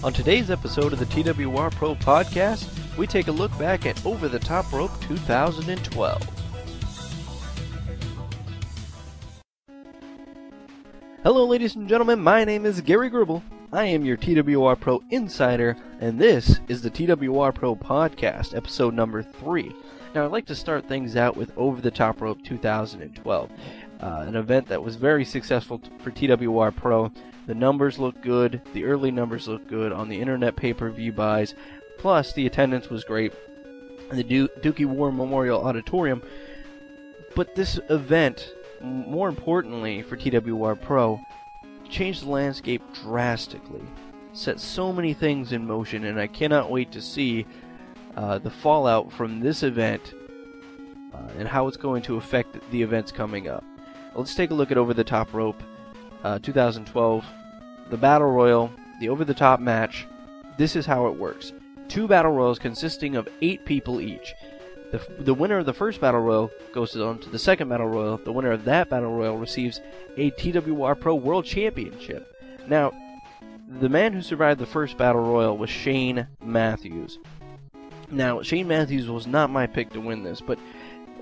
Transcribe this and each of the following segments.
On today's episode of the TWR Pro Podcast, we take a look back at Over the Top Rope 2012. Hello ladies and gentlemen, my name is Gary Gribble. I am your TWR Pro Insider, and this is the TWR Pro Podcast, episode number 3. Now I'd like to start things out with Over the Top Rope 2012, an event that was very successful for TWR Pro. The numbers look good, the early numbers look good on the internet pay-per-view buys, plus the attendance was great in the Dookie War Memorial Auditorium. But this event, more importantly for TWR Pro, changed the landscape drastically, set so many things in motion, and I cannot wait to see the fallout from this event and how it's going to affect the events coming up. Let's take a look at Over the Top Rope 2012, the Battle Royal, the Over the Top match. This is how it works. 2 Battle Royals consisting of 8 people each. The winner of the first Battle Royal goes on to the second Battle Royal. The winner of that Battle Royal receives a TWR Pro World Championship. Now, the man who survived the first Battle Royal was Shane Matthews. Now, Shane Matthews was not my pick to win this, but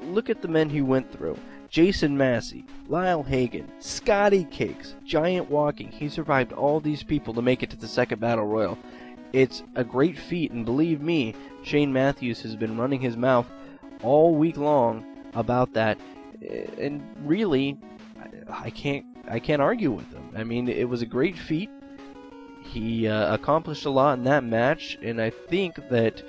look at the men he went through. Jason Massey, Lyle Hagen, Scotty Cakes, Giant Walking. He survived all these people to make it to the second Battle Royal. It's a great feat, and believe me, Shane Matthews has been running his mouth all week long about that, and really, I can't argue with him. I mean, it was a great feat. He accomplished a lot in that match, and I think that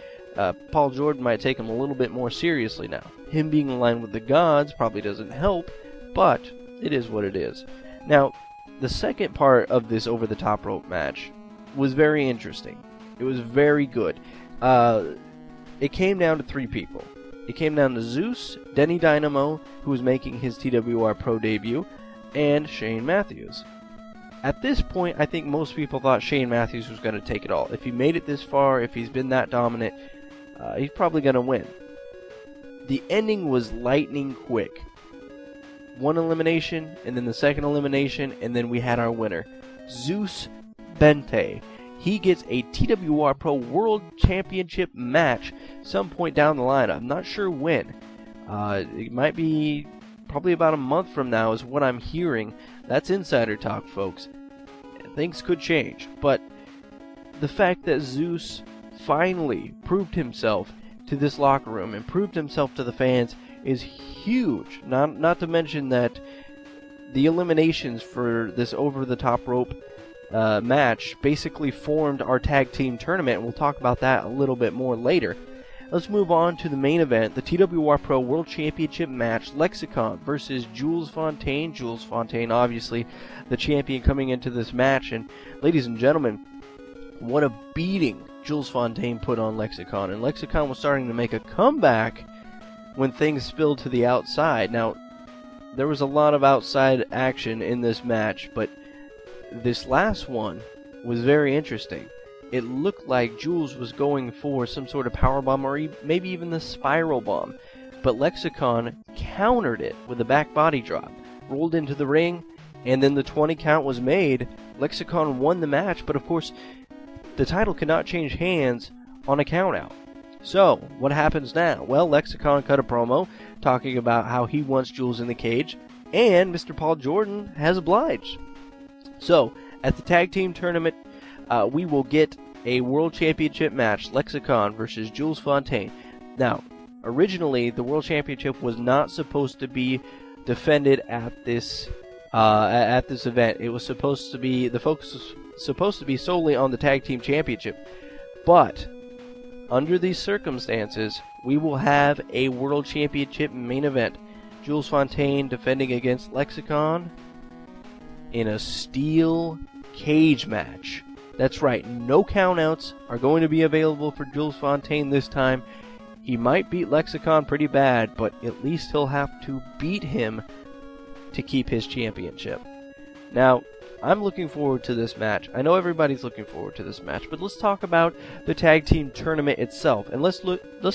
Paul Jordan might take him a little bit more seriously now. Him being aligned with the gods probably doesn't help, but it is what it is. Now, the second part of this Over the Top Rope match was very interesting. It was very good. It came down to 3 people. It came down to Zeus, Denny Dynamo, who was making his TWR Pro debut, and Shane Matthews. At this point, I think most people thought Shane Matthews was going to take it all. If he made it this far, if he's been that dominant, he's probably going to win. The ending was lightning quick. 1 elimination, and then the second elimination, and then we had our winner, Zeus Bente. He gets a TWR Pro World Championship match some point down the line. I'm not sure when. It might be probably about a month from now is what I'm hearing. That's insider talk, folks. Things could change, but the fact that Zeus finally proved himself to this locker room and proved himself to the fans is huge. Not to mention that the eliminations for this Over the Top Rope match basically formed our tag team tournament, and we'll talk about that a little bit more later. Let's move on to the main event, the TWR Pro World Championship match, Lexicon versus Jules Fontaine. Jules Fontaine, obviously, the champion coming into this match, and ladies and gentlemen, what a beating Jules Fontaine put on Lexicon, and Lexicon was starting to make a comeback when things spilled to the outside. Now, there was a lot of outside action in this match, but this last one was very interesting. It looked like Jules was going for some sort of power bomb or maybe even the spiral bomb, but Lexicon countered it with a back body drop, rolled into the ring, and then the 20 count was made. Lexicon won the match, but of course, the title cannot change hands on a count out. So, what happens now? Well, Lexicon cut a promo talking about how he wants Jules in the cage, and Mr. Paul Jordan has obliged. So, at the tag team tournament, we will get a World Championship match, Lexicon versus Jules Fontaine. Now, originally, the World Championship was not supposed to be defended at this event. It was supposed to be, the focus was supposed to be solely on the Tag Team Championship. But, under these circumstances, we will have a World Championship main event. Jules Fontaine defending against Lexicon in a steel cage match. That's right, no countouts are going to be available for Jules Fontaine this time. He might beat Lexicon pretty bad, but at least he'll have to beat him to keep his championship. Now, I'm looking forward to this match. I know everybody's looking forward to this match, but let's talk about the tag team tournament itself, and let's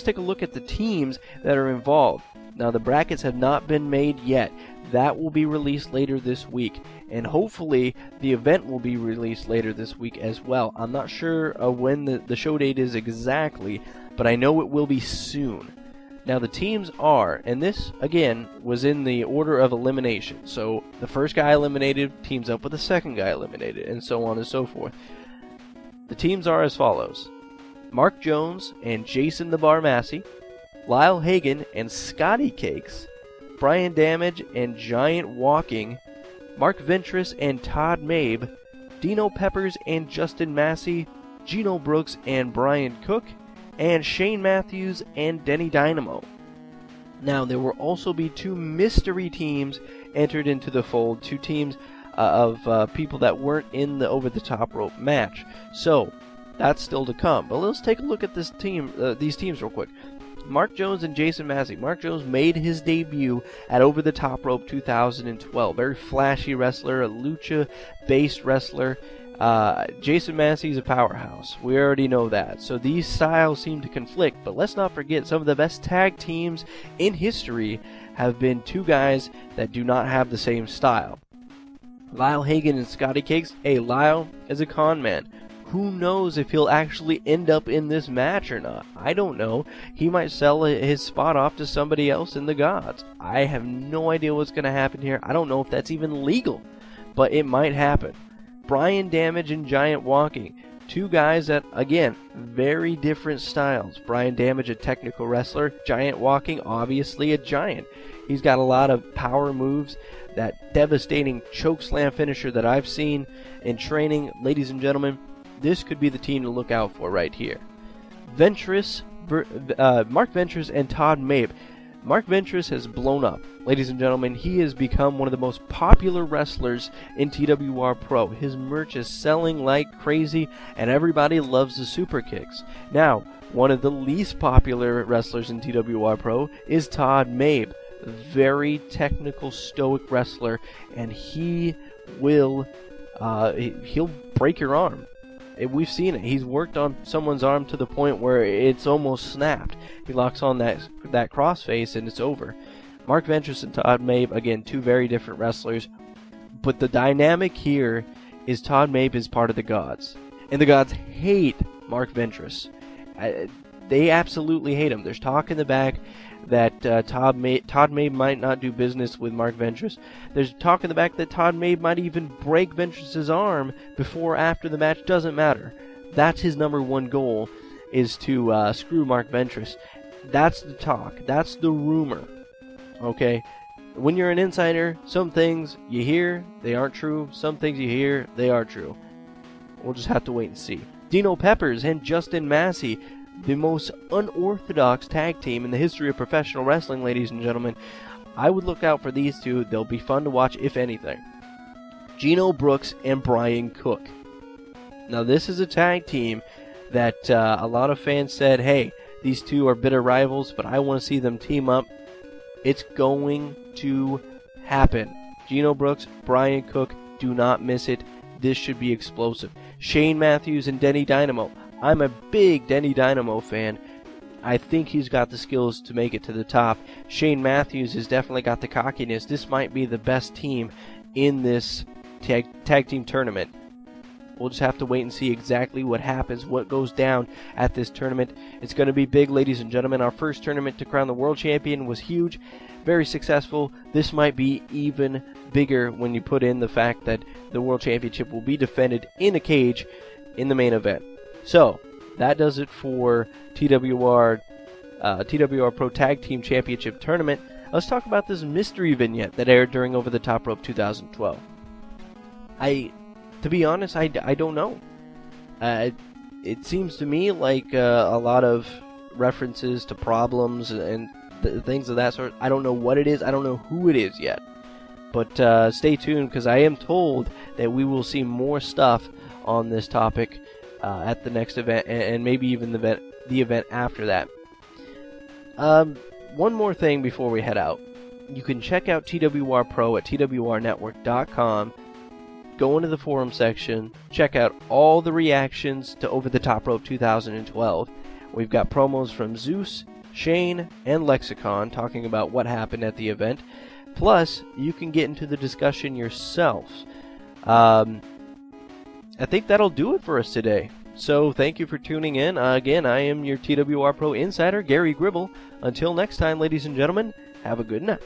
take a look at the teams that are involved. Now, the brackets have not been made yet. That will be released later this week, and hopefully the event will be released later this week as well. I'm not sure when the show date is exactly, but I know it will be soon. Now, the teams are, and this, again, was in the order of elimination. So, the first guy eliminated teams up with the second guy eliminated, and so on and so forth. The teams are as follows. Mark Jones and Jason the Bar Massey, Lyle Hagan and Scotty Cakes, Brian Damage and Giant Walking, Mark Ventress and Todd Mabe, Dino Peppers and Justin Massey, Gino Brooks and Brian Cook, and Shane Matthews and Denny Dynamo. Now, there will also be 2 mystery teams entered into the fold, 2 teams of people that weren't in the over-the-top rope match. So, that's still to come. But let's take a look at these teams real quick. Mark Jones and Jason Massey. Mark Jones made his debut at Over the Top Rope 2012. Very flashy wrestler, a lucha-based wrestler. Jason Massey's a powerhouse. We already know that. So these styles seem to conflict, but let's not forget some of the best tag teams in history have been 2 guys that do not have the same style. Lyle Hagan and Scotty Cakes. Hey, Lyle is a con man. Who knows if he'll actually end up in this match or not? I don't know. He might sell his spot off to somebody else in the gods. I have no idea what's going to happen here. I don't know if that's even legal, but it might happen. Brian Damage and Giant Walking. 2 guys that, again, very different styles. Brian Damage, a technical wrestler. Giant Walking, obviously a giant. He's got a lot of power moves. That devastating chokeslam finisher that I've seen in training. Ladies and gentlemen, this could be the team to look out for right here. Mark Ventress and Todd Mabe. Mark Ventress has blown up. Ladies and gentlemen, he has become one of the most popular wrestlers in TWR Pro. His merch is selling like crazy, and everybody loves the super kicks. Now, one of the least popular wrestlers in TWR Pro is Todd Mabe. Very technical, stoic wrestler, and he will, he'll break your arm. We've seen it. He's worked on someone's arm to the point where it's almost snapped. He locks on that crossface and it's over. Mark Ventress and Todd Mabe, again, 2 very different wrestlers. But the dynamic here is Todd Mabe is part of the gods. And the gods hate Mark Ventress. They absolutely hate him. There's talk in the back that Todd Mabe might not do business with Mark Ventress. There's talk in the back that Todd Mabe might even break Ventress's arm before or after the match. Doesn't matter. That's his number 1 goal, is to screw Mark Ventress. That's the talk. That's the rumor. Okay? When you're an insider, some things you hear, they aren't true. Some things you hear, they are true. We'll just have to wait and see. Dino Peppers and Justin Massey. The most unorthodox tag team in the history of professional wrestling, ladies and gentlemen. I would look out for these 2. They'll be fun to watch, if anything. Gino Brooks and Brian Cook. Now, this is a tag team that a lot of fans said, hey, these 2 are bitter rivals, but I want to see them team up. It's going to happen. Gino Brooks, Brian Cook, do not miss it. This should be explosive. Shane Matthews and Denny Dynamo. I'm a big Denny Dynamo fan. I think he's got the skills to make it to the top. Shane Matthews has definitely got the cockiness. This might be the best team in this tag team tournament. We'll just have to wait and see exactly what happens, what goes down at this tournament. It's going to be big, ladies and gentlemen. Our first tournament to crown the world champion was huge, very successful. This might be even bigger when you put in the fact that the world championship will be defended in a cage in the main event. So, that does it for TWR Pro Tag Team Championship Tournament. Let's talk about this mystery vignette that aired during Over the Top Rope 2012. To be honest, I don't know. It seems to me like a lot of references to problems and things of that sort. I don't know what it is. I don't know who it is yet. But stay tuned, because I am told that we will see more stuff on this topic at the next event, and maybe even the event after that. One more thing before we head out. You can check out TWR Pro at twrnetwork.com. Go into the forum section. Check out all the reactions to Over the Top Rope 2012. We've got promos from Zeus, Shane, and Lexicon talking about what happened at the event. Plus, you can get into the discussion yourself. I think that'll do it for us today. So thank you for tuning in. Again, I am your TWR Pro Insider, Gary Gribble. Until next time, ladies and gentlemen, have a good night.